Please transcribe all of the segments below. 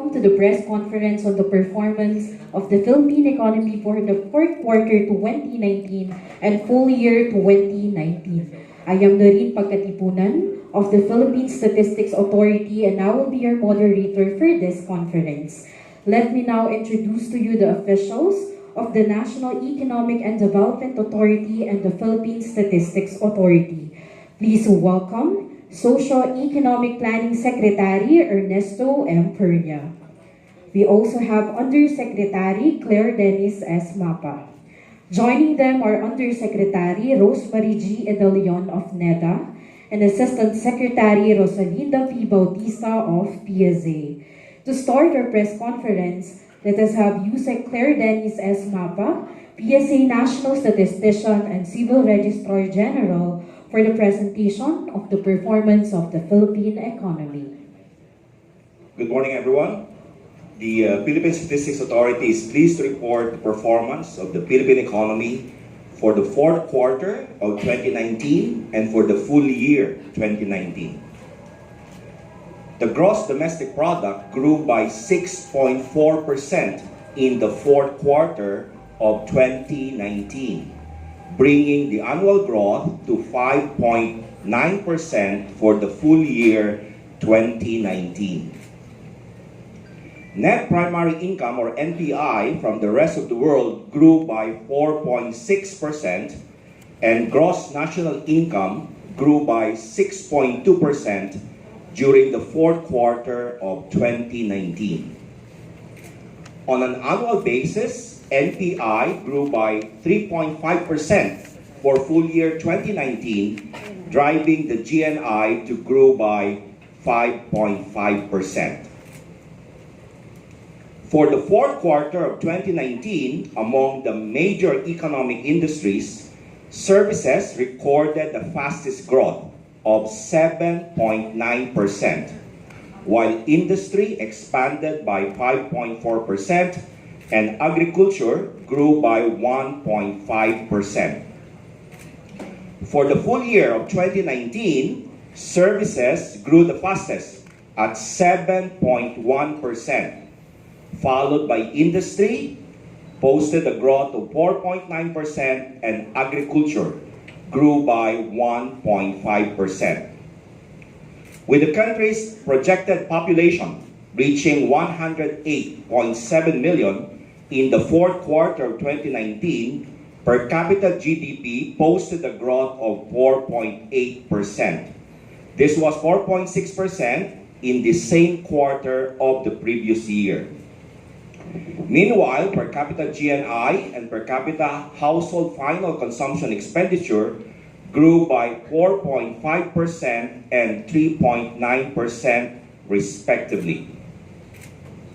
welcome to the press conference on the performance of the Philippine economy for the fourth quarter 2019 and full year 2019. I am Doreen Pagkatipunan of the Philippine Statistics Authority, and I will be your moderator for this conference. Let me now introduce to you the officials of the National Economic and Development Authority and the Philippine Statistics Authority. Please welcome Socioeconomic Planning Secretary Ernesto M. Pernia. We also have Undersecretary Claire Dennis S. Mapa. Joining them are Undersecretary Rosemary G. Edalion of NEDA and Assistant Secretary Rosalinda P. Bautista of PSA. To start our press conference, let us have USEC Claire Dennis S. Mapa, PSA National Statistician and Civil Registrar General, for the presentation of the performance of the Philippine economy. Good morning, everyone. The Philippine Statistics Authority is pleased to report the performance of the Philippine economy for the fourth quarter of 2019 and for the full year 2019. The gross domestic product grew by 6.4% in the fourth quarter of 2019. Bringing the annual growth to 5.9% for the full year 2019. Net primary income, or NPI, from the rest of the world grew by 4.6%, and gross national income grew by 6.2% during the fourth quarter of 2019. On an annual basis, NPI grew by 3.5% for full year 2019, driving the GNI to grow by 5.5%. For the fourth quarter of 2019, among the major economic industries, services recorded the fastest growth of 7.9%, while industry expanded by 5.4%, and agriculture grew by 1.5%. For the full year of 2019, services grew the fastest at 7.1%, followed by industry, posted a growth of 4.9%, and agriculture grew by 1.5%. With the country's projected population reaching 108.7 million, in the fourth quarter of 2019, per capita GDP posted a growth of 4.8%. This was 4.6% in the same quarter of the previous year. Meanwhile, per capita GNI and per capita household final consumption expenditure grew by 4.5% and 3.9% respectively.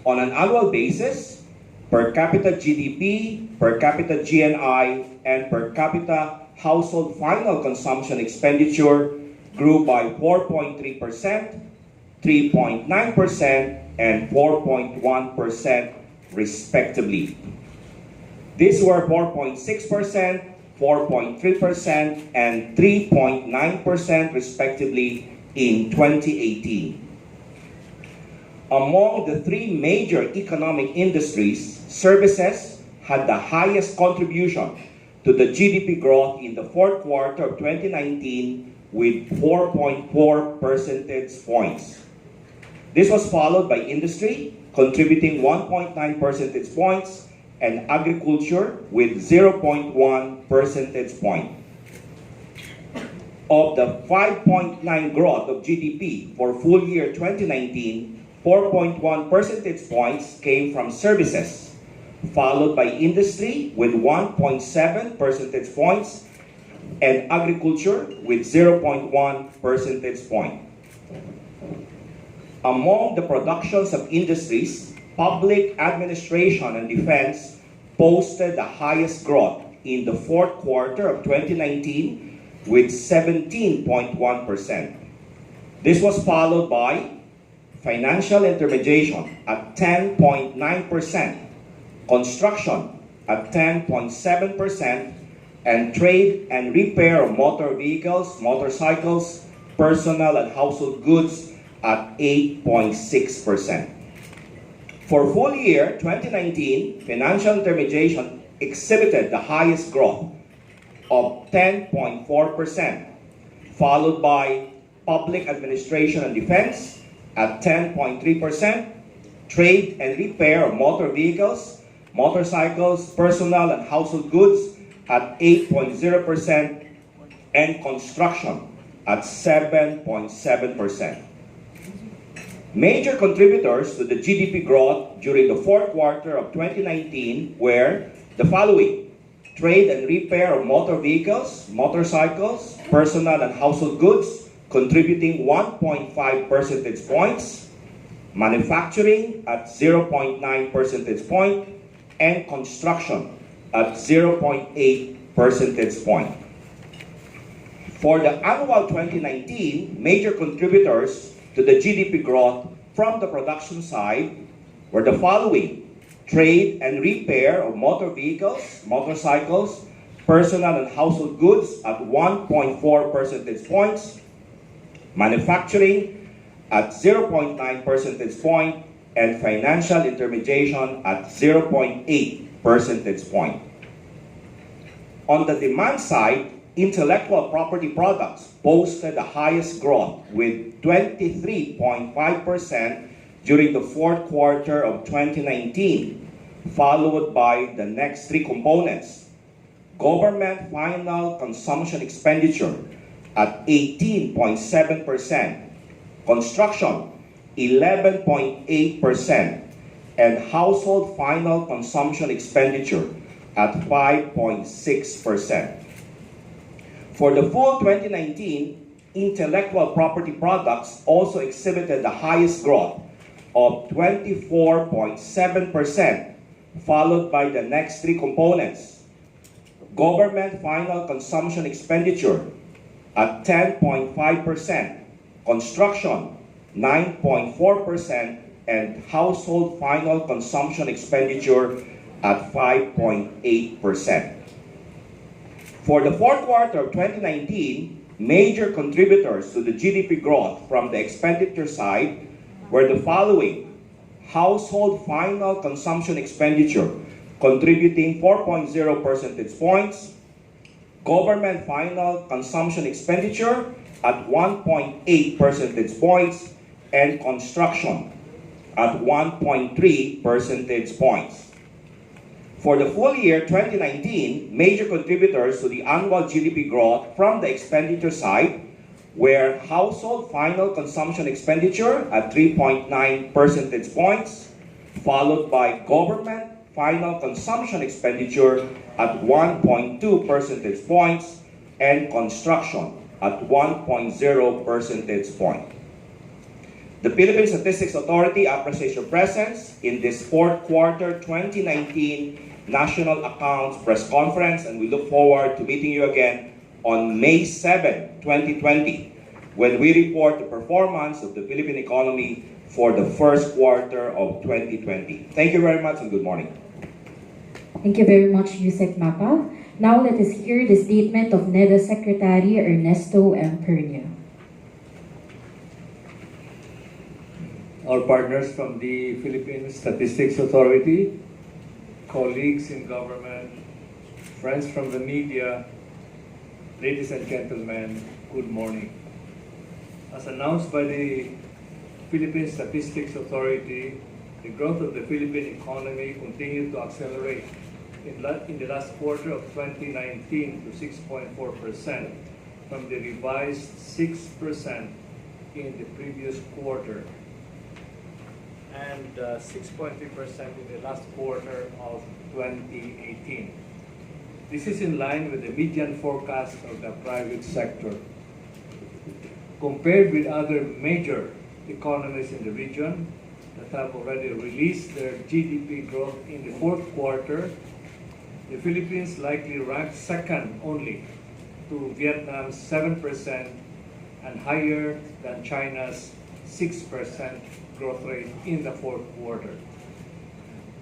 On an annual basis, per capita GDP, per capita GNI, and per capita household final consumption expenditure grew by 4.3%, 3.9%, and 4.1% respectively. These were 4.6%, 4.3%, and 3.9% respectively in 2018. Among the three major economic industries, services had the highest contribution to the GDP growth in the fourth quarter of 2019 with 4.4 percentage points. This was followed by industry, contributing 1.9 percentage points, and agriculture with 0.1 percentage point. Of the 5.9 growth of GDP for full year 2019, 4.1 percentage points came from services, followed by industry with 1.7 percentage points, and agriculture with 0.1 percentage point. Among the productions of industries, public administration and defense posted the highest growth in the fourth quarter of 2019 with 17.1%. This was followed by financial intermediation at 10.9%, construction at 10.7%, and trade and repair of motor vehicles, motorcycles, personal and household goods at 8.6%. For full year 2019, financial intermediation exhibited the highest growth of 10.4%, followed by public administration and defense at 10.3%, trade and repair of motor vehicles, motorcycles, personal and household goods at 8.0%, and construction at 7.7%. Major contributors to the GDP growth during the fourth quarter of 2019 were the following: trade and repair of motor vehicles, motorcycles, personal and household goods, contributing 1.5 percentage points, manufacturing at 0.9 percentage point, and construction at 0.8 percentage point. For the annual 2019, major contributors to the GDP growth from the production side were the following: trade and repair of motor vehicles, motorcycles, personal and household goods at 1.4 percentage points, manufacturing at 0.9 percentage point, and financial intermediation at 0.8 percentage point. On the demand side, intellectual property products posted the highest growth with 23.5% during the fourth quarter of 2019, followed by the next three components: government final consumption expenditure at 18.7%, construction 11.8%, and household final consumption expenditure at 5.6%. For the full 2019, intellectual property products also exhibited the highest growth of 24.7%, followed by the next three components: government final consumption expenditure at 10.5%, construction 9.4%, and household final consumption expenditure at 5.8%. For the fourth quarter of 2019, major contributors to the GDP growth from the expenditure side were the following: household final consumption expenditure contributing 4.0 percentage points, government final consumption expenditure at 1.8 percentage points, and construction at 1.3 percentage points. For the full year 2019, major contributors to the annual GDP growth from the expenditure side were household final consumption expenditure at 3.9 percentage points, followed by government final consumption expenditure at 1.2 percentage points, and construction at 1.0 percentage point. The Philippine Statistics Authority appreciates your presence in this fourth quarter 2019 National Accounts Press Conference, and we look forward to meeting you again on May 7, 2020, when we report the performance of the Philippine economy for the first quarter of 2020. Thank you very much and good morning. Thank you very much, Yusek Mapa. Now let us hear the statement of NEDA Secretary Ernesto M. Pernia. Our partners from the Philippine Statistics Authority, colleagues in government, friends from the media, ladies and gentlemen, good morning. As announced by the Philippine Statistics Authority, the growth of the Philippine economy continued to accelerate in the last quarter of 2019 to 6.4% from the revised 6% in the previous quarter, and 6.3% in the last quarter of 2018. This is in line with the median forecast of the private sector. Compared with other major economies in the region that have already released their GDP growth in the fourth quarter, the Philippines likely ranks second only to Vietnam's 7% and higher than China's 6% growth rate in the fourth quarter.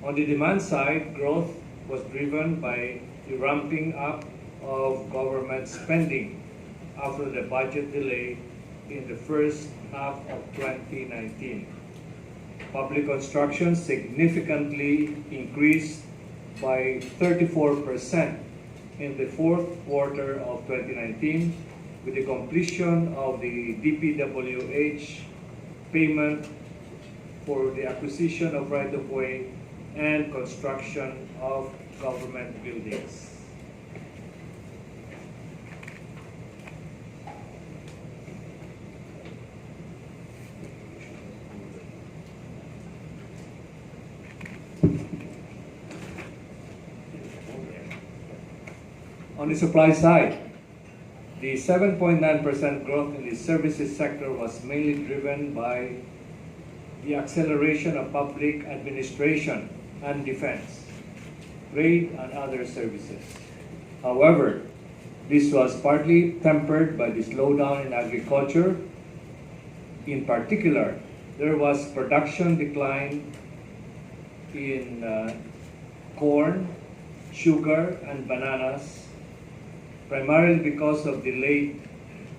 On the demand side, growth was driven by the ramping up of government spending after the budget delay in the first half of 2019. Public construction significantly increased by 34% in the fourth quarter of 2019 with the completion of the DPWH payment for the acquisition of right-of-way and construction of government buildings. On the supply side, the 7.9% growth in the services sector was mainly driven by the acceleration of public administration and defense, trade, and other services. However, this was partly tempered by the slowdown in agriculture. In particular, there was production decline in corn, sugar, and bananas, primarily because of delayed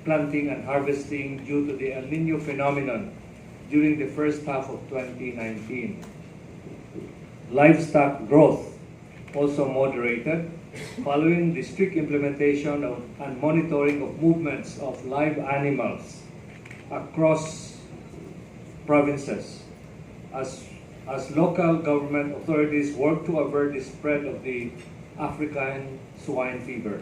planting and harvesting due to the El Niño phenomenon during the first half of 2019. Livestock growth also moderated following the strict implementation of and monitoring of movements of live animals across provinces as local government authorities work to avert the spread of the African swine fever.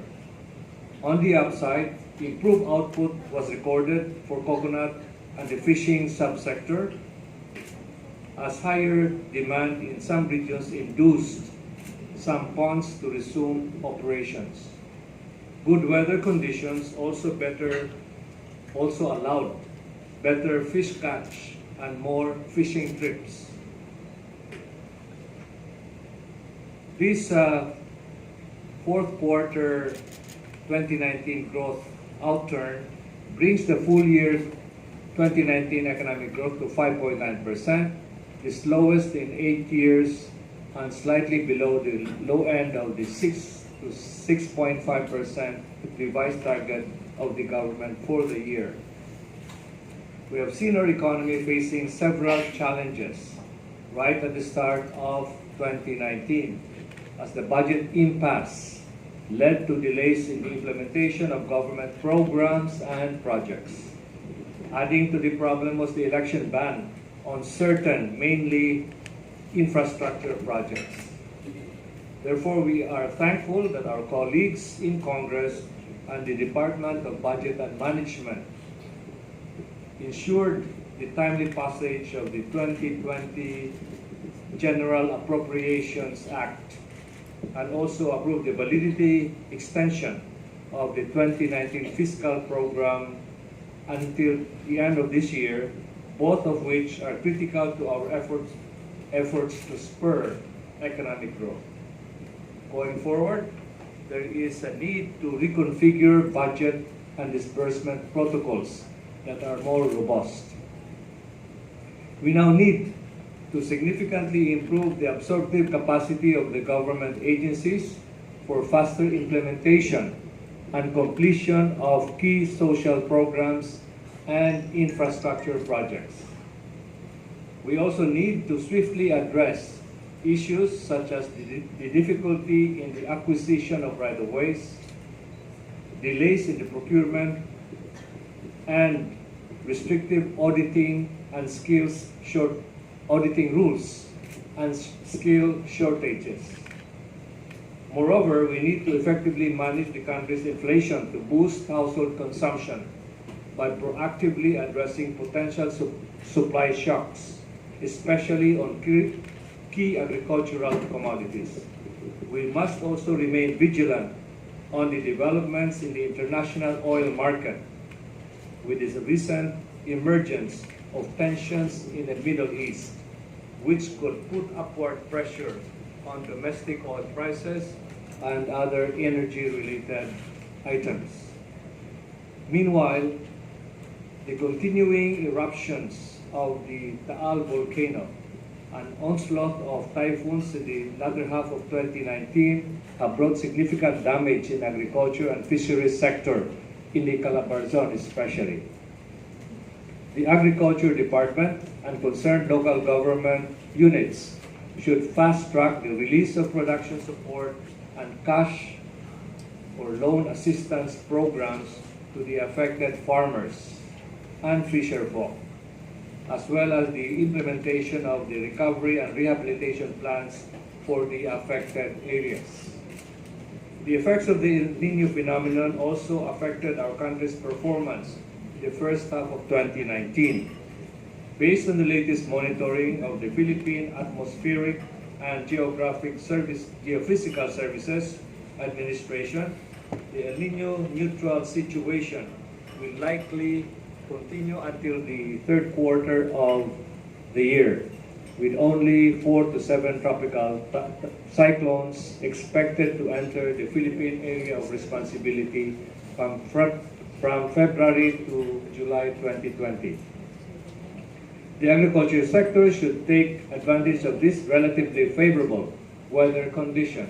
On the upside, improved output was recorded for coconut and the fishing subsector as higher demand in some regions induced some ponds to resume operations. Good weather conditions also allowed better fish catch and more fishing trips. This fourth quarter 2019 growth outturn brings the full year 2019 economic growth to 5.9%, the slowest in 8 years and slightly below the low end of the 6 to 6.5% revised target of the government for the year. We have seen our economy facing several challenges right at the start of 2019 as the budget impasse led to delays in the implementation of government programs and projects. Adding to the problem was the election ban on certain, mainly infrastructure projects. Therefore, we are thankful that our colleagues in Congress and the Department of Budget and Management ensured the timely passage of the 2020 General Appropriations Act and also approved the validity extension of the 2019 fiscal program until the end of this year, both of which are critical to our efforts to spur economic growth. Going forward, there is a need to reconfigure budget and disbursement protocols that are more robust. We now need to significantly improve the absorptive capacity of the government agencies for faster implementation and completion of key social programs and infrastructure projects. We also need to swiftly address issues such as the difficulty in the acquisition of right-of-ways, delays in the procurement, and restrictive auditing and auditing rules and skill shortages. Moreover, we need to effectively manage the country's inflation to boost household consumption by proactively addressing potential supply shocks, especially on key agricultural commodities. We must also remain vigilant on the developments in the international oil market with the recent emergence of tensions in the Middle East, which could put upward pressure on domestic oil prices and other energy-related items. Meanwhile, the continuing eruptions of the Taal volcano and onslaught of typhoons in the latter half of 2019 have brought significant damage in agriculture and fisheries sector in the Calabarzon especially. The Agriculture Department and concerned local government units should fast-track the release of production support and cash or loan assistance programs to the affected farmers and fisherfolk, as well as the implementation of the recovery and rehabilitation plans for the affected areas. The effects of the El Niño phenomenon also affected our country's performance in the first half of 2019. Based on the latest monitoring of the Philippine Atmospheric and Geophysical Services Administration, the El Niño neutral situation will likely continue until the third quarter of the year, with only 4 to 7 tropical cyclones expected to enter the Philippine area of responsibility from February to July 2020. The agriculture sector should take advantage of this relatively favorable weather condition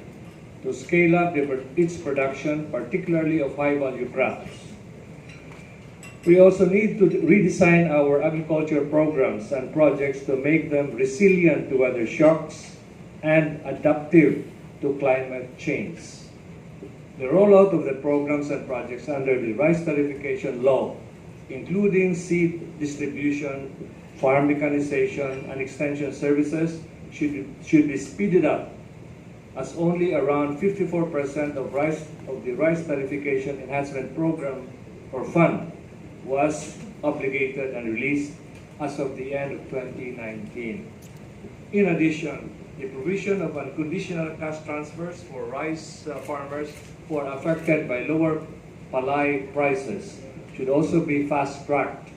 to scale up its production, particularly of high-value crops. We also need to redesign our agriculture programs and projects to make them resilient to weather shocks and adaptive to climate change. The rollout of the programs and projects under the rice tariffication law, including seed distribution, farm mechanization, and extension services, should be speeded up, as only around 54% of the rice tariffication enhancement program or fund was obligated and released as of the end of 2019. In addition, the provision of unconditional cash transfers for rice farmers who are affected by lower palay prices should also be fast-tracked.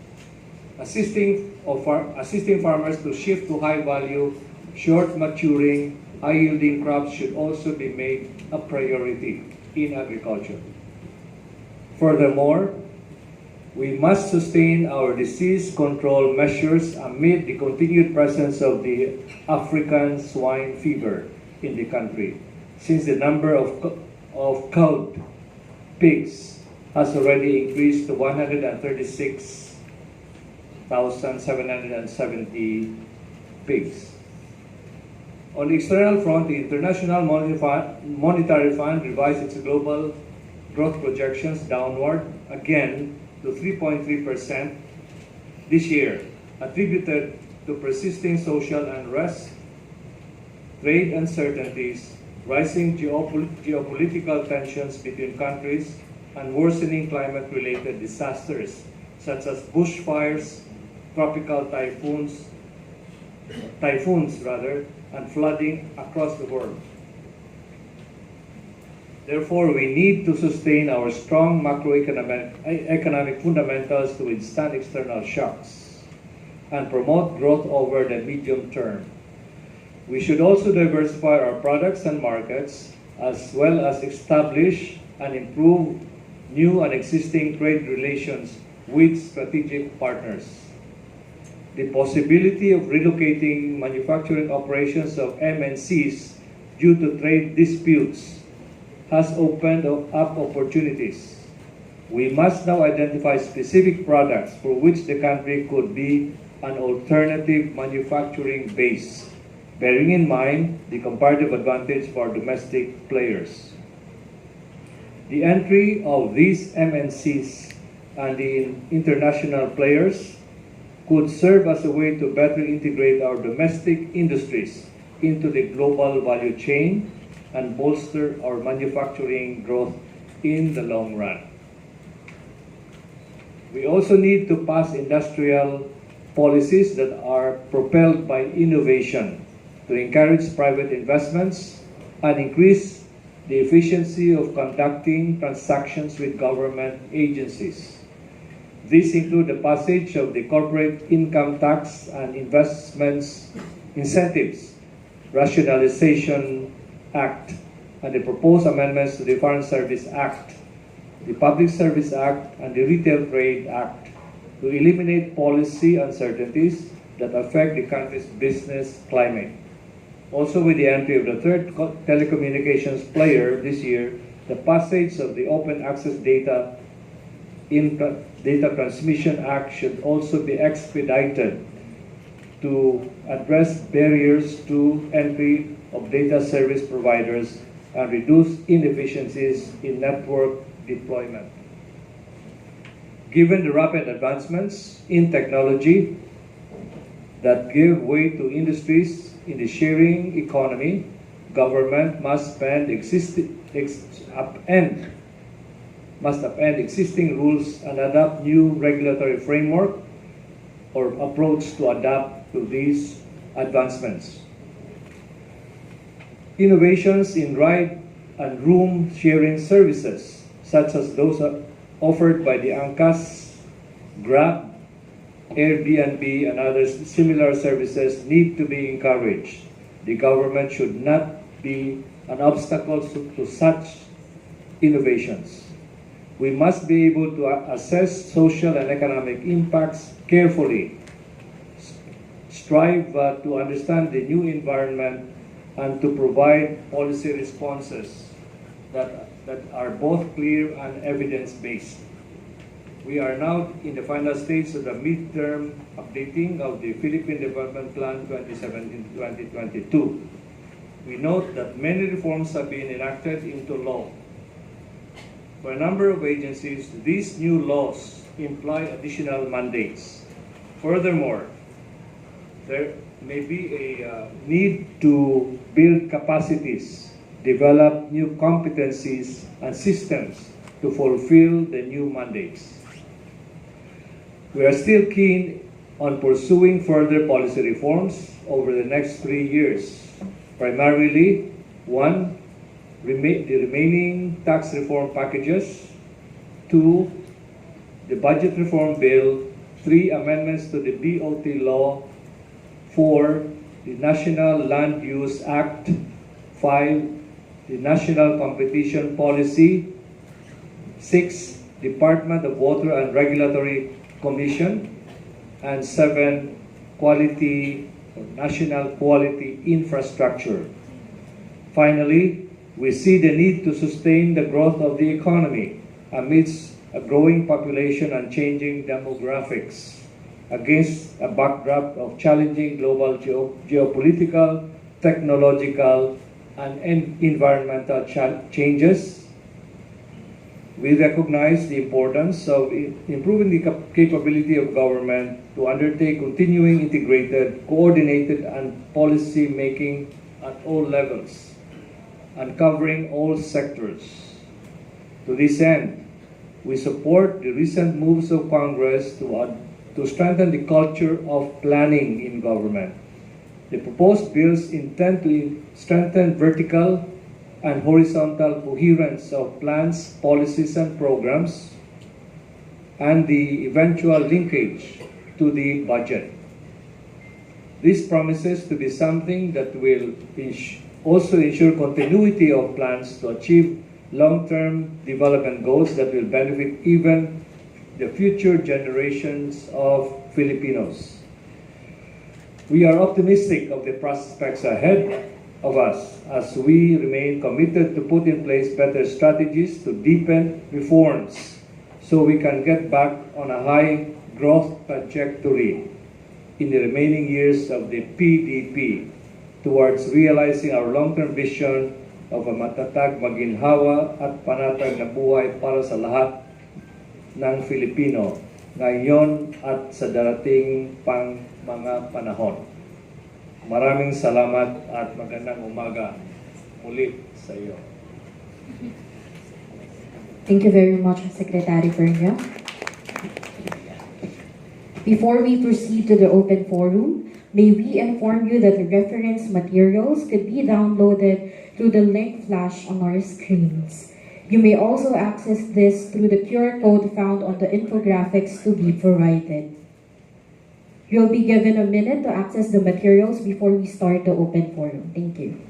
Assisting farmers to shift to high-value, short-maturing, high-yielding crops should also be made a priority in agriculture. Furthermore, we must sustain our disease control measures amid the continued presence of the African swine fever in the country, since the number of culled pigs has already increased to 136,770 pigs. On the external front, the International Monetary Fund revised its global growth projections downward again to 3.3% this year, attributed to persisting social unrest, trade uncertainties, rising geopolitical tensions between countries, and worsening climate-related disasters such as bushfires, tropical typhoons, and flooding across the world. Therefore, we need to sustain our strong macroeconomic fundamentals to withstand external shocks and promote growth over the medium term. We should also diversify our products and markets, as well as establish and improve new and existing trade relations with strategic partners. The possibility of relocating manufacturing operations of MNCs due to trade disputes has opened up opportunities. We must now identify specific products for which the country could be an alternative manufacturing base, bearing in mind the comparative advantage for domestic players. The entry of these MNCs and the international players could serve as a way to better integrate our domestic industries into the global value chain and bolster our manufacturing growth in the long run. We also need to pass industrial policies that are propelled by innovation to encourage private investments and increase the efficiency of conducting transactions with government agencies. These include the passage of the Corporate Income Tax and Investments Incentives Rationalization Act and the proposed amendments to the Foreign Service Act, the Public Service Act, and the Retail Trade Act to eliminate policy uncertainties that affect the country's business climate. Also, with the entry of the third telecommunications player this year, the passage of the Open Access Data Data Transmission Act should also be expedited to address barriers to entry of data service providers and reduce inefficiencies in network deployment. Given the rapid advancements in technology that give way to industries in the sharing economy, government must upend existing rules and adopt new regulatory framework or approach to adapt to these advancements. Innovations in ride and room sharing services, such as those offered by the Angkas, Grab, Airbnb, and other similar services need to be encouraged. The government should not be an obstacle to such innovations. We must be able to assess social and economic impacts carefully, strive to understand the new environment, and to provide policy responses that are both clear and evidence-based. We are now in the final stage of the midterm updating of the Philippine Development Plan 2017-2022. We note that many reforms have been enacted into law. For a number of agencies, these new laws imply additional mandates. Furthermore, there may be a need to build capacities, develop new competencies and systems to fulfill the new mandates. We are still keen on pursuing further policy reforms over the next 3 years. Primarily, 1, the remaining tax reform packages, 2, the budget reform bill, 3, amendments to the BOT law, 4, the National Land Use Act, 5, the National Competition Policy, 6, Department of Water and Regulatory Commission, and 7, National Quality Infrastructure. Finally, we see the need to sustain the growth of the economy amidst a growing population and changing demographics against a backdrop of challenging global geopolitical, technological, and environmental changes. We recognize the importance of improving the capability of government to undertake continuing integrated, coordinated, and policy making at all levels and covering all sectors. To this end, we support the recent moves of Congress to strengthen the culture of planning in government. The proposed bills intend to strengthen vertical and horizontal coherence of plans, policies, and programs, and the eventual linkage to the budget. This promises to be something that will also ensure continuity of plans to achieve long-term development goals that will benefit even the future generations of Filipinos. We are optimistic of the prospects ahead of us as we remain committed to put in place better strategies to deepen reforms so we can get back on a high growth trajectory in the remaining years of the PDP towards realizing our long-term vision of a matatag, maginhawa at panatag na buhay para sa lahat ng Filipino ngayon at sa darating pang mga panahon. Maraming salamat at magandang umaga ulit sa iyo. Thank you very much, Secretary Pernia. Before we proceed to the open forum, may we inform you that the reference materials could be downloaded through the link flash on our screens. You may also access this through the QR code found on the infographics to be provided. You'll be given a minute to access the materials before we start the open forum. Thank you.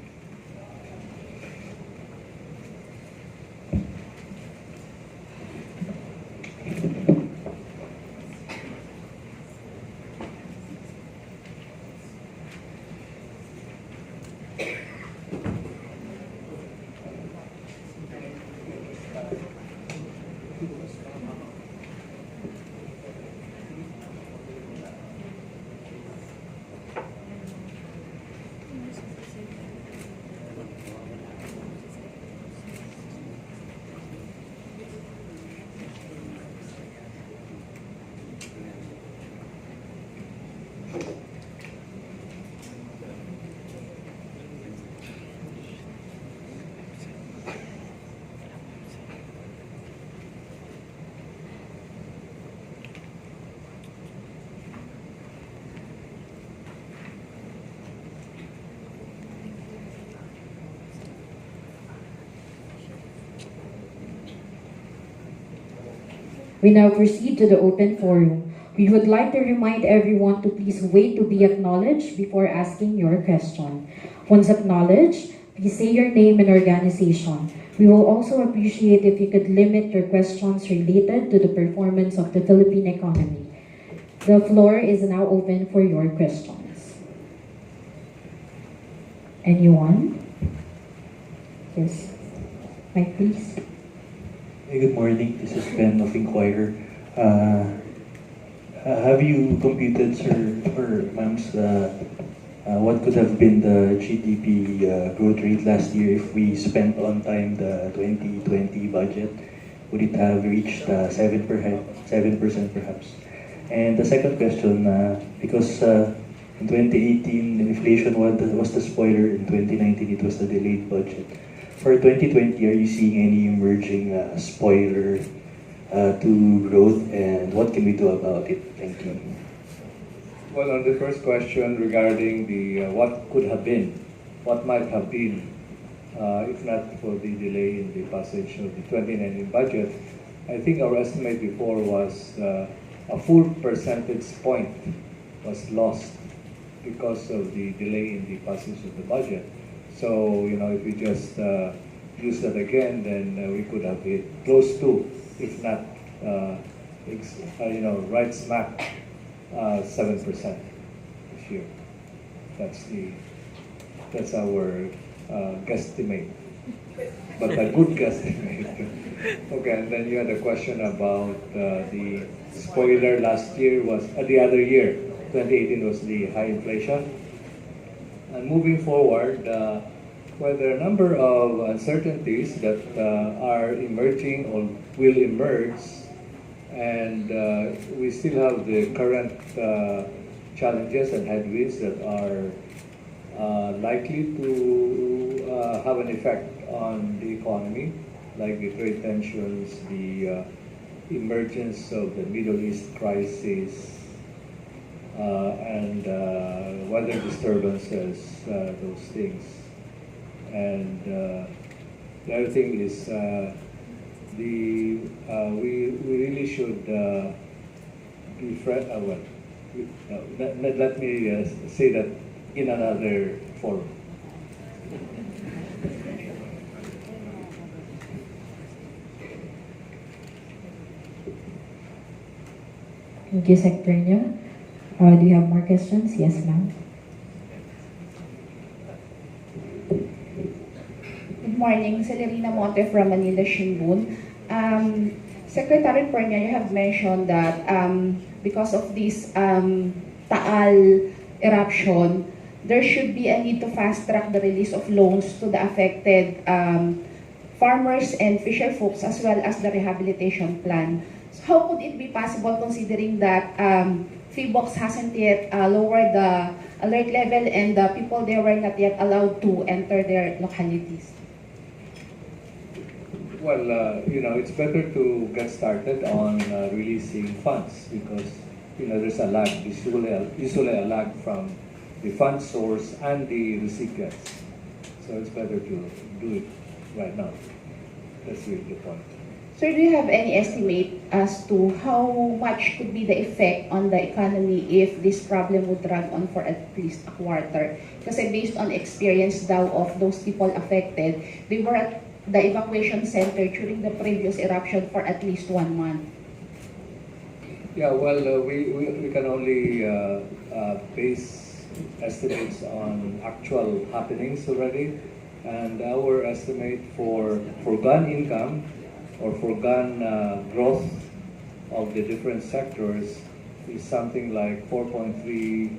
We now proceed to the open forum. We would like to remind everyone to please wait to be acknowledged before asking your question. Once acknowledged, please say your name and organization. We will also appreciate if you could limit your questions related to the performance of the Philippine economy. The floor is now open for your questions. Anyone? Yes. Mike, please. Hey, good morning. This is Ben of Inquirer. Have you computed, sir, or ma'ams, what could have been the GDP growth rate last year if we spent on time the 2020 budget? Would it have reached 7% perhaps? And the second question, because in 2018, inflation was the spoiler, in 2019 it was the delayed budget. For 2020, are you seeing any emerging spoiler to growth, and what can we do about it? Thank you. Well, on the first question regarding the what could have been, what might have been, if not for the delay in the passage of the 2019 budget, I think our estimate before was a full percentage point was lost because of the delay in the passage of the budget. So, if we just use that again, then we could have hit close to, if not, right smack 7% this year. That's our guesstimate, but a good guesstimate. Okay, and then you had a question about the spoiler last year was the other year, 2018 was the high inflation. And moving forward, well, there are a number of uncertainties that are emerging or will emerge, and we still have the current challenges and headwinds that are likely to have an effect on the economy, like the trade tensions, the emergence of the Middle East crisis, and weather disturbances, those things. And the other thing is we really should be let me say that in another forum. Thank you, Sec. Pernia. Do you have more questions? Yes, ma'am. Good morning, Celerina Monte from Manila Shimbun. Secretary Pernia, you have mentioned that because of this Taal eruption, there should be a need to fast-track the release of loans to the affected farmers and fisher folks, as well as the rehabilitation plan. So how could it be possible, considering that PHIVOX hasn't yet lowered the alert level and the people there were not yet allowed to enter their localities? Well, it's better to get started on releasing funds because, there's a lag, usually a lag from the fund source and the recipients. So it's better to do it right now. That's really the point. Sir, do you have any estimate as to how much could be the effect on the economy if this problem would drag on for at least a quarter? Because based on experience daw of those people affected, they were at the evacuation center during the previous eruption for at least 1 month. Yeah, well, we can only base estimates on actual happenings already, and our estimate for gun income or for gun growth of the different sectors is something like 4.3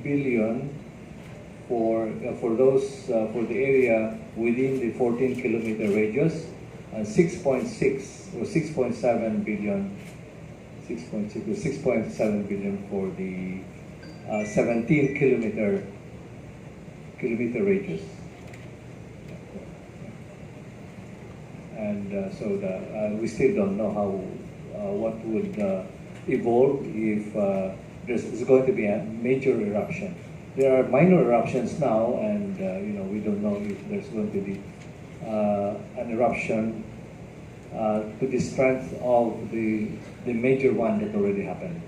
billion for those for the area within the 14-kilometer radius, and 6.6 or 6.7 billion, 6.6 or 6.7 billion for the 17-kilometer radius. And so we still don't know how what would evolve if there's going to be a major eruption. There are minor eruptions now, and we don't know if there's going to be an eruption to the strength of the major one that already happened.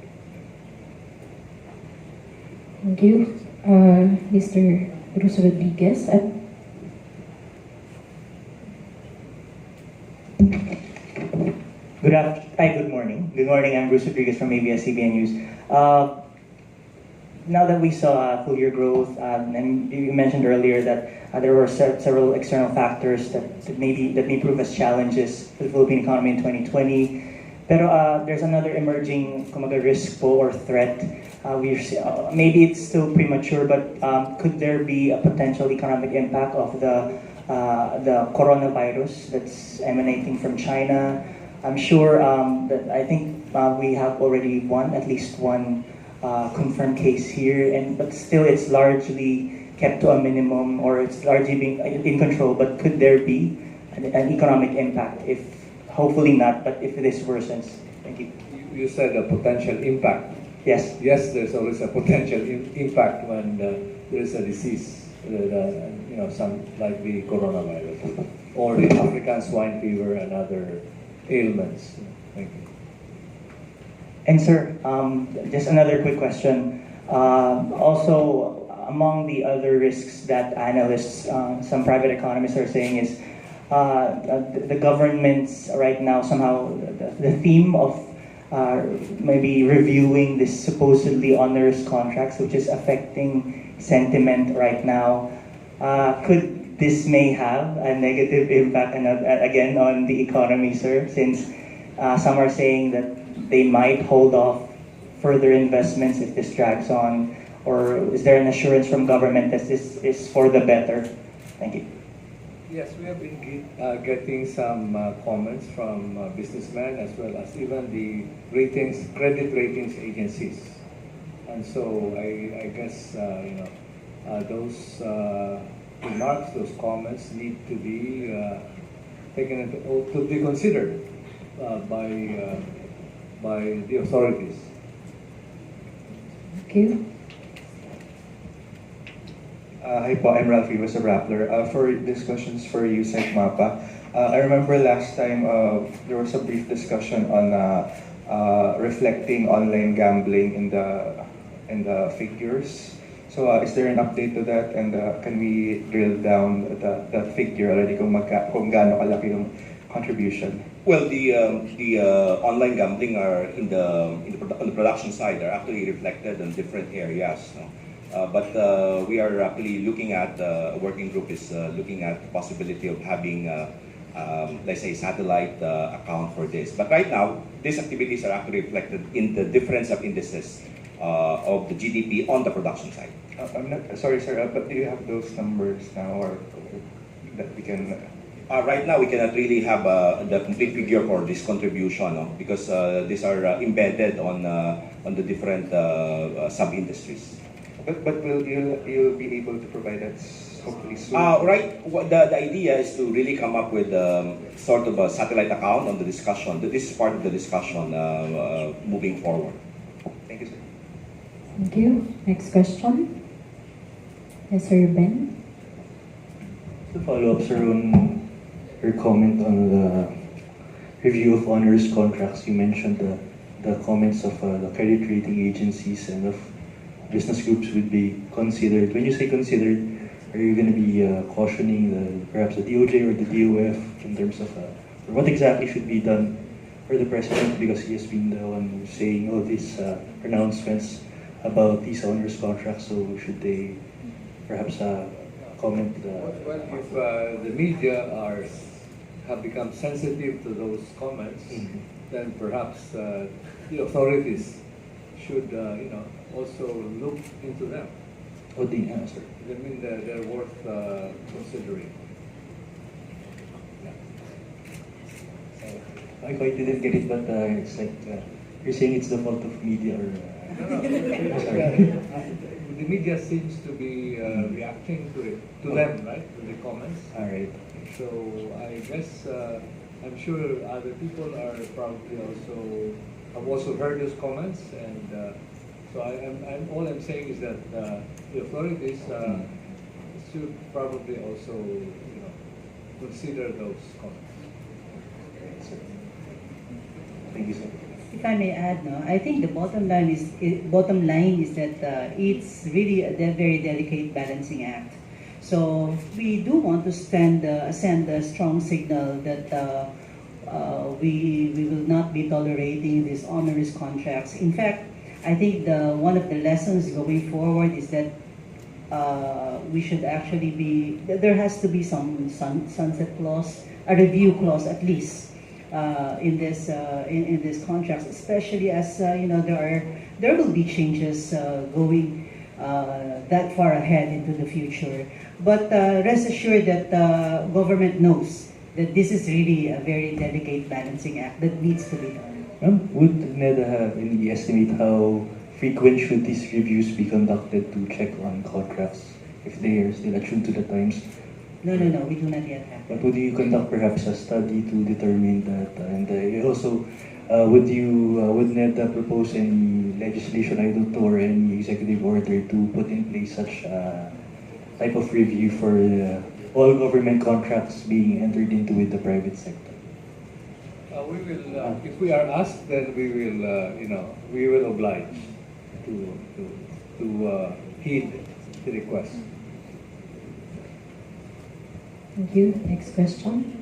Thank you. Mr. Bruce Rodriguez. Good morning. Good morning, I'm Bruce Ortigas from ABS-CBN News. Now that we saw full year growth, and you mentioned earlier that there were several external factors that may prove as challenges for the Philippine economy in 2020. Pero there's another emerging risk po or threat. Maybe it's still premature, but could there be a potential economic impact of the coronavirus that's emanating from China? I'm sure that I think we have already at least one confirmed case here, but still it's largely kept to a minimum, or it's largely being in control. But could there be an economic impact? If hopefully not, but if this worsens? Thank you. You said a potential impact. Yes. Yes, there's always a potential impact when there is a disease, some like the coronavirus or the African swine fever and other ailments. Thank you. And sir, just another quick question. Also, among the other risks that analysts, some private economists are saying is the government's right now somehow the theme of maybe reviewing this supposedly onerous contracts, which is affecting sentiment right now. Could this may have a negative impact again on the economy, sir, since some are saying that they might hold off further investments if this drags on, or is there an assurance from government that this is for the better? Thank you. Yes, we have been getting some comments from businessmen as well as even the credit ratings agencies, and so I guess those remarks, those comments need to be to be considered by the authorities. Thank you. Hi po, I'm Ralphie with Rappler. For this question's for you, Mapa. I remember last time there was a brief discussion on reflecting online gambling in the figures. So is there an update to that, and can we drill down that figure already kung gaano kalaki yung contribution? Well, the online gambling are on the production side are actually reflected in different areas. No? But we are actually looking at, a working group is looking at the possibility of having, let's say, satellite account for this. But right now, these activities are actually reflected in the difference of indices of the GDP on the production side. I'm not sorry, sir, but do you have those numbers now, or that we can? Right now, we cannot really have the complete figure for this contribution, no? Because these are embedded on the different sub-industries. But will you'll be able to provide that hopefully soon? Right. The idea is to really come up with sort of a satellite account on the discussion. This is part of the discussion moving forward. Thank you, sir. Thank you. Next question. Yes, Sir Ben. To follow up, sir, on your comment on the review of onerous contracts, you mentioned the comments of the credit rating agencies and of business groups would be considered. When you say considered, are you going to be cautioning perhaps the DOJ or the DOF in terms of what exactly should be done for the president, because he has been the one saying all these pronouncements about these onerous contracts? So should they perhaps comment? Well, if the media have become sensitive to those comments, then perhaps the authorities should also look into them. What the answer? I mean, they're worth considering. I quite didn't get it, but it's like you're saying it's the fault of media, or the media seems to be reacting to them, right? To the comments. All right. So I guess I'm sure other people are probably have also heard those comments, and so all I'm saying is that the authorities should probably also consider those comments. sir. Thank you, sir. If I may add, no, I think the bottom line is that it's really a very delicate balancing act. So we do want to send a strong signal that we will not be tolerating these onerous contracts. In fact, I think one of the lessons going forward is that we should actually there has to be some sunset clause, a review clause at least. In this contracts, especially as there will be changes going that far ahead into the future. But rest assured that government knows that this is really a very delicate balancing act that needs to be done. Would NEDA have any estimate how frequent should these reviews be conducted to check on contracts if they are still attuned to the times? No, we do not yet have. But would you conduct perhaps a study to determine that? And also, would NEDA propose any legislation either or any executive order to put in place such type of review for all government contracts being entered into with the private sector? We will, if we are asked, then we will, we will oblige to heed the request. Thank you. Next question.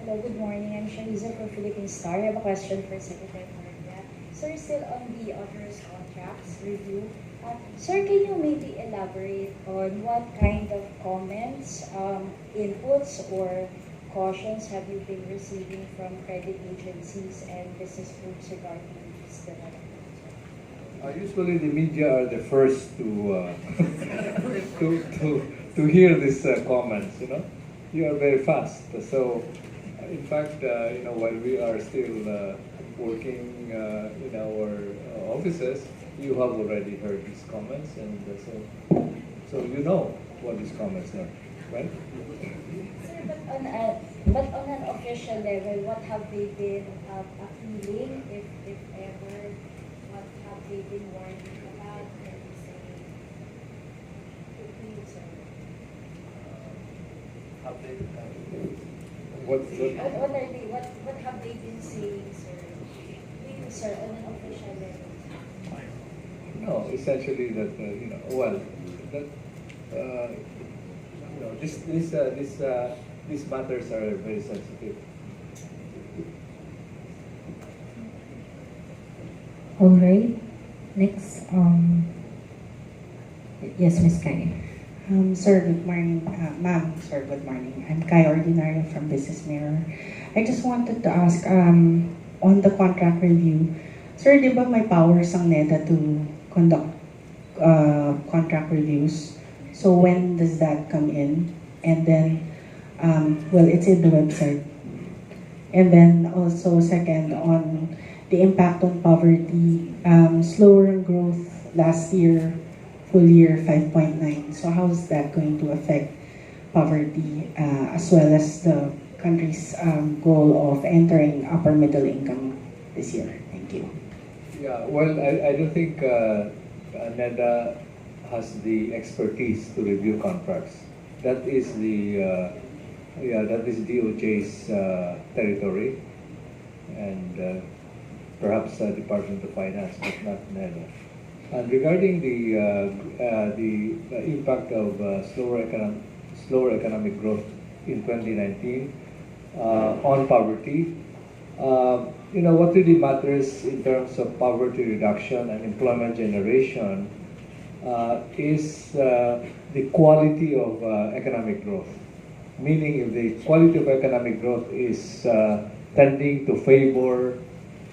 Hello, good morning. I'm Shaniza from Philippine Star. I have a question for Secretary Pernia. Sir, still on the onerous contracts review. Sir, can you maybe elaborate on what kind of comments, inputs, or cautions have you been receiving from credit agencies and business groups regarding these developments? Usually the media are the first to to hear these comments. You are very fast. So, in fact, while we are still working in our offices, you have already heard these comments, and so you know what these comments are, right? Sir, but on an official level, what have they been appealing, if ever? What have they been warning about? Can you say, please, sir? What have they been saying, sir? Please, sir, on an official level. No, essentially that these matters are very sensitive. All right. Next, yes, Ms. Kai. Sir, good morning. Ma'am, sir, good morning. I'm Kai Ordinario from Business Mirror. I just wanted to ask, on the contract review, sir, di ba may powers ang NEDA to conduct contract reviews? So when does that come in? And then, it's in the website. And then also, second, on the impact on poverty, slower growth last year, full year 5.9. So how is that going to affect poverty as well as the country's goal of entering upper middle income this year? Thank you. Yeah, well, I don't think NEDA has the expertise to review contracts. That is DOJ's territory, and perhaps Department of Finance, but not NEDA. And regarding the impact of slower economic growth in 2019 on poverty, what really matters in terms of poverty reduction and employment generation is the quality of economic growth. Meaning, if the quality of economic growth is tending to favor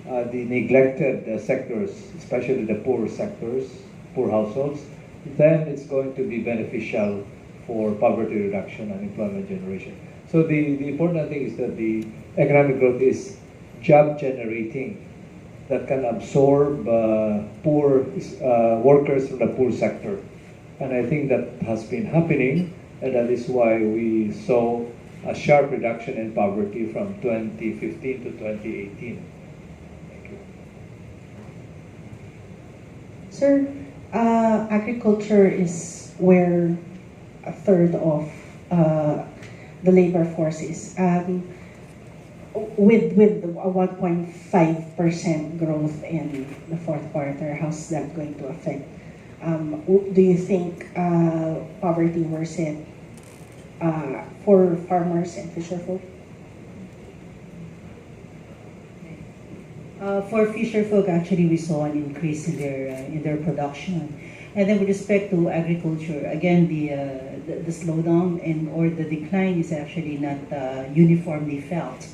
the neglected sectors, especially the poor sectors, poor households, then it's going to be beneficial for poverty reduction and employment generation. So the important thing is that the economic growth is job generating, that can absorb poor workers from the poor sector. And I think that has been happening, and that is why we saw a sharp reduction in poverty from 2015 to 2018. Thank you. Sir, agriculture is where a third of the labor force is. With a 1.5% growth in the fourth quarter, how's that going to affect? Do you think poverty worsened for farmers and fisherfolk? For fisherfolk, actually, we saw an increase in their production. And then with respect to agriculture, again, the slowdown or the decline is actually not uniformly felt.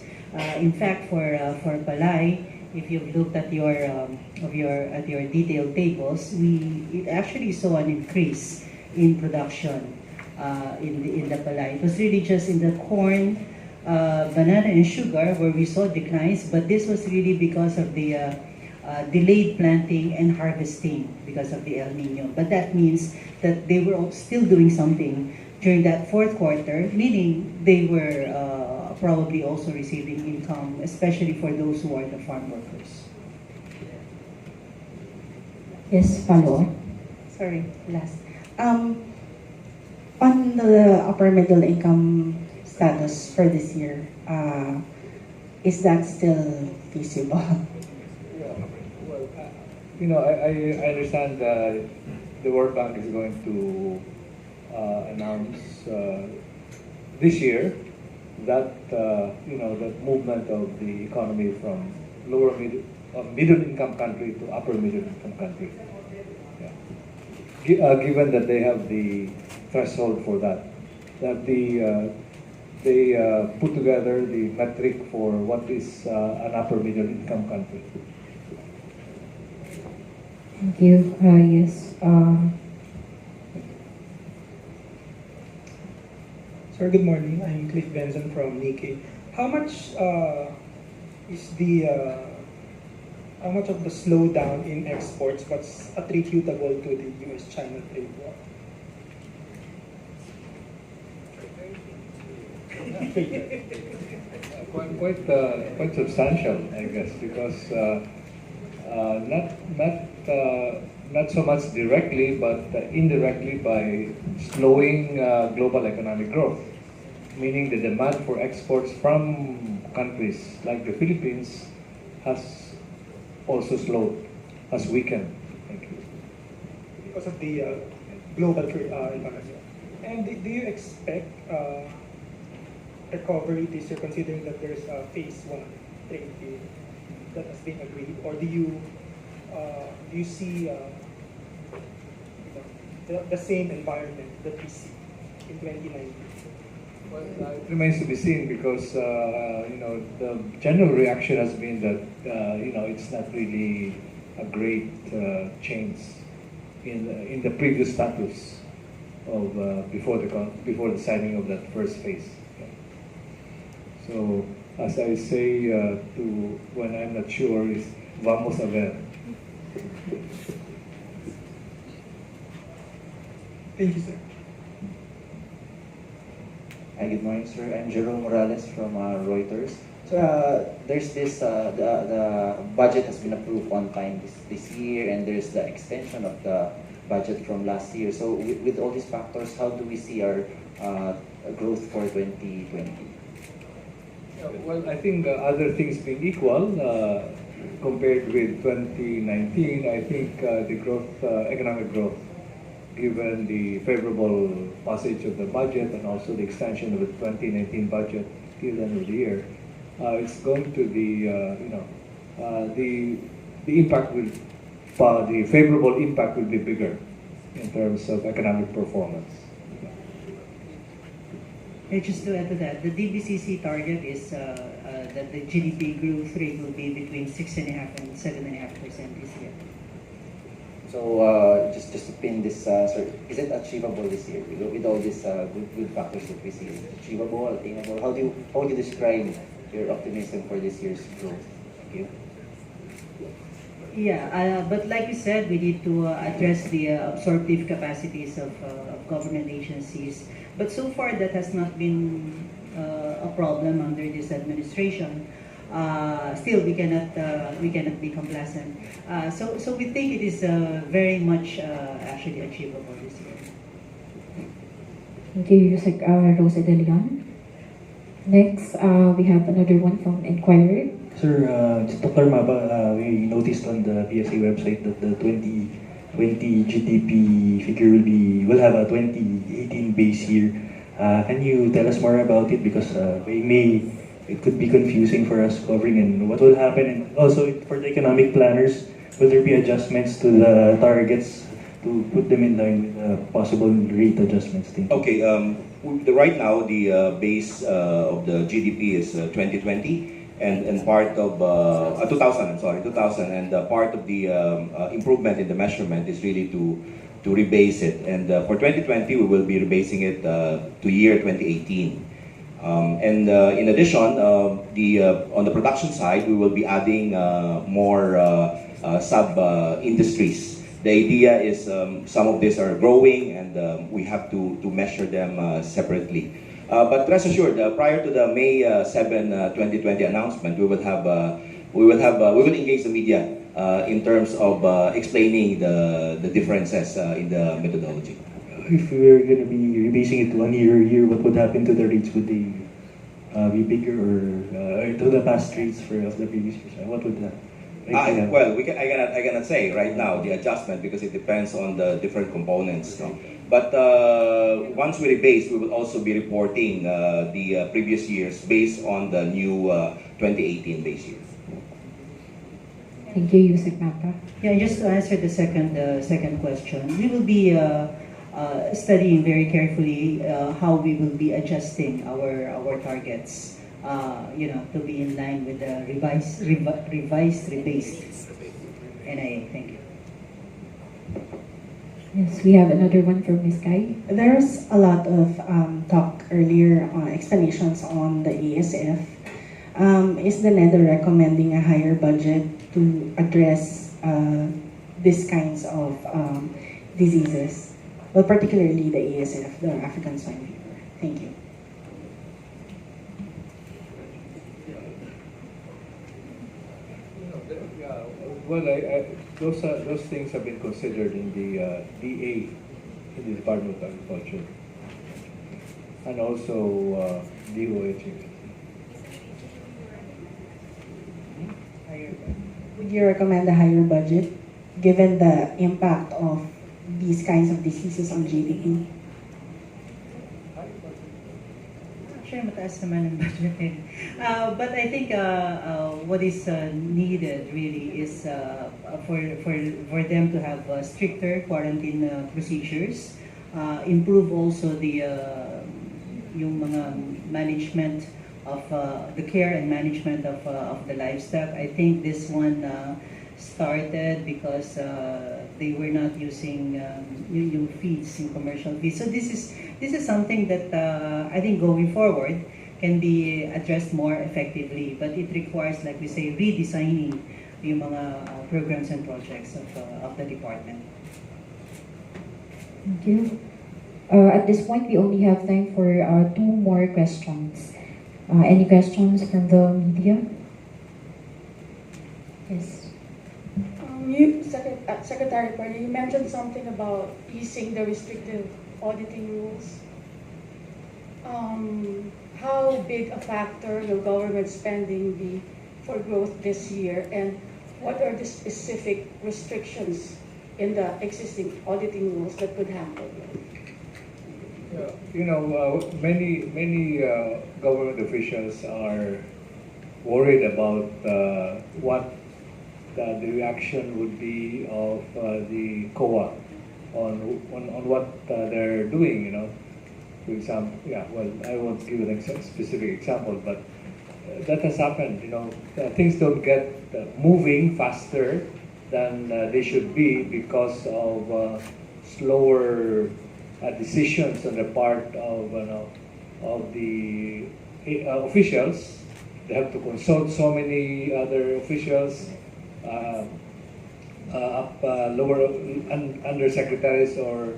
In fact, for Palay, if you've looked at your detailed tables, it actually saw an increase in production in the Palay. It was really just in the corn, banana, and sugar where we saw declines, but this was really because of the delayed planting and harvesting because of the El Nino. But that means that they were still doing something during that fourth quarter, meaning they were probably also receiving income, especially for those who are the farm workers. Yes, follow up. Sorry, last. On the upper middle income status for this year, is that still feasible? Well, I understand the World Bank is going to announce this year that that movement of the economy from middle income country to upper middle income country. Yeah. Given that they have the threshold for that they put together the metric for what is an upper middle income country. Thank you. Yes. Sir, good morning. I'm Cliff Benson from Nikkei. How much how much of the slowdown in exports was attributable to the U.S.-China trade war? Quite substantial, I guess, because not so much directly, but indirectly by slowing global economic growth, meaning the demand for exports from countries like the Philippines has also slowed, has weakened. Thank you. Because of the global economy. And do you expect recovery this year, considering that there's a phase 1 trade deal that has been agreed, or do you see the same environment that we see in 2019? Well, it remains to be seen because the general reaction has been that it's not really a great change in the previous status of before the signing of that first phase. So, as I say to when I'm not sure, is vamos a ver. Thank you, sir. Hi, good morning, sir. I'm Jerome Morales from Reuters. So there's this, the budget has been approved on time this year, and there's the extension of the budget from last year. So with all these factors, how do we see our growth for 2020? Well, I think other things being equal, compared with 2019, I think the growth, economic growth, given the favorable passage of the budget and also the extension of the 2019 budget till the end of the year, it's going to be, the impact will, the favorable impact will be bigger in terms of economic performance. And just to add to that, the DBCC target is that the GDP growth rate will be between 6.5% and 7.5% this year. So just to pin this, sir, is it achievable this year with all these good factors that we see? Is it achievable, attainable? How do you describe your optimism for this year's growth? Thank you. Yeah, but like you said, we need to address the absorptive capacities of government agencies. But so far, that has not been a problem under this administration. Still, we cannot be complacent. So we think it is very much actually achievable this year. Thank you, Yusek Rosa De Leon. Next, we have another one from Inquirer. Sir, just to clarify, we noticed on the PSA website that the 2020 GDP figure will have a 2018 base year. Can you tell us more about it? Because it could be confusing for us covering and what will happen. And also for the economic planners, will there be adjustments to the targets to put them in line with possible rate adjustments? Okay, right now the base of the GDP is 2020. And part of 2000, 2000, and part of the improvement in the measurement is really to rebase it. And for 2020, we will be rebasing it to year 2018. And in addition, on the production side, we will be adding more sub-industries. The idea is some of these are growing, and we have to measure them separately. But rest assured, prior to the May 7, 2020 announcement, we will engage the media in terms of explaining the differences in the methodology. If we were going to be rebasing it 1 year, what would happen to the rates? Would they be bigger or to the past rates of the previous years? What would that? Well, I cannot say right now the adjustment because it depends on the different components. No? But once we rebase, we will also be reporting the previous years based on the new 2018 base year. Thank you, Yusek Mapa. Yeah, just to answer the second question, we will be studying very carefully how we will be adjusting our targets. To be in line with the revised, rebased NIA. Thank you. Yes, we have another one from Ms. Kai. There's a lot of talk earlier on explanations on the ASF. Is the NEDA recommending a higher budget to address these kinds of diseases? Well, particularly the ASF, the African swine fever. Thank you. Well, those things have been considered in the DA, in the Department of Agriculture, and also DOH. Would you recommend a higher budget given the impact of these kinds of diseases on GDP? Actually, mataas naman ang budget. But I think what is needed really is for them to have stricter quarantine procedures, improve also yung mga management of the care and management of the livestock. I think this one started because they were not using yung feeds, yung commercial feeds. So this is something that I think going forward can be addressed more effectively, but it requires, like we say, redesigning yung mga programs and projects of the department. Thank you. At this point, we only have time for 2 more questions. Any questions from the media? Yes. Secretary Pernia, you mentioned something about easing the restrictive auditing rules. How big a factor will government spending be for growth this year, and what are the specific restrictions in the existing auditing rules that could hamper growth? Many government officials are worried about what the reaction would be of the COA on what they're doing. For example, I won't give an specific example, but that has happened. Things don't get moving faster than they should be because of slower decisions on the part of the officials. They have to consult so many other officials, lower undersecretaries or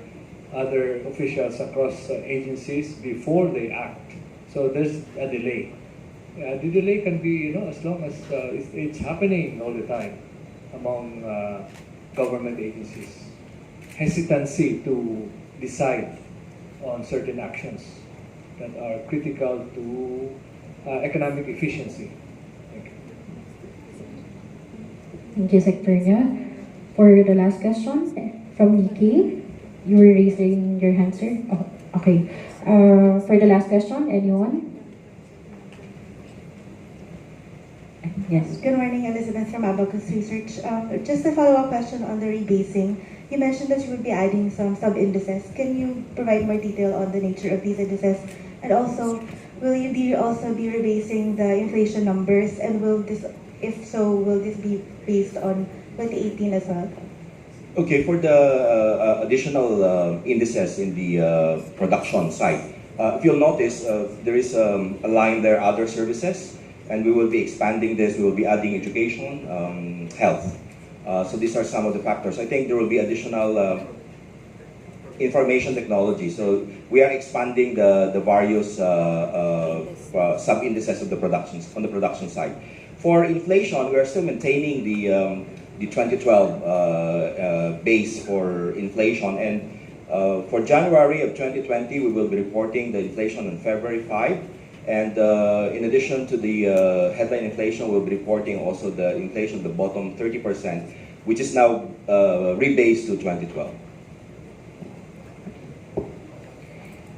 other officials across agencies before they act. So there's a delay. The delay can be, as long as it's happening all the time among government agencies. Hesitancy to decide on certain actions that are critical to economic efficiency. Thank you. Thank you, Sec. Pernia. For the last question from Nikki, you were raising your hand, sir. Oh, okay. For the last question, anyone? Yes. Good morning, Elizabeth from Abacus Research. Just a follow-up question on the rebasing. You mentioned that you would be adding some sub-indices. Can you provide more detail on the nature of these indices? And also, will you also be rebasing the inflation numbers? And will this, if so, will this be based on 2018 as well? Okay, for the additional indices in the production side, if you'll notice, there is a line there, other services, and we will be expanding this. We will be adding education, health. So these are some of the factors. I think there will be additional information technology. So we are expanding the various sub-indices of the productions on the production side. For inflation, we are still maintaining the 2012 base for inflation, and for January of 2020, we will be reporting the inflation on February 5. And in addition to the headline inflation, we'll be reporting also the inflation of the bottom 30%, which is now rebased to 2012.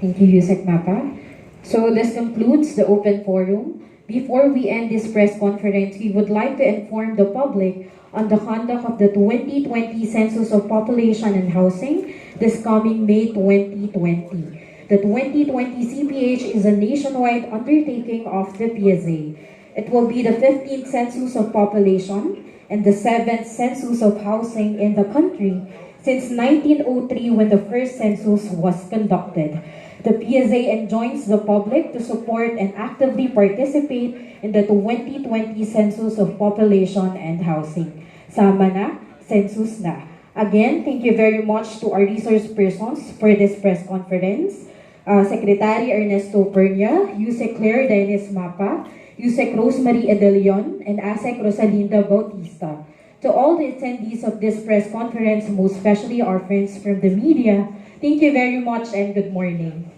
Thank you, Yusek Mapa. So this concludes the open forum. Before we end this press conference, we would like to inform the public on the conduct of the 2020 Census of Population and Housing this coming May 2020. The 2020 CPH is a nationwide undertaking of the PSA. It will be the 15th Census of Population and the 7th Census of Housing in the country since 1903, when the first census was conducted. The PSA enjoins the public to support and actively participate in the 2020 Census of Population and Housing. Sama na, census na. Again, thank you very much to our resource persons for this press conference. Secretary Ernesto Pernia, Yusek Claire Dennis Mapa, Yusek Rosemary Edelion, and Asek Rosalinda Bautista. To all the attendees of this press conference, most especially our friends from the media, thank you very much and good morning.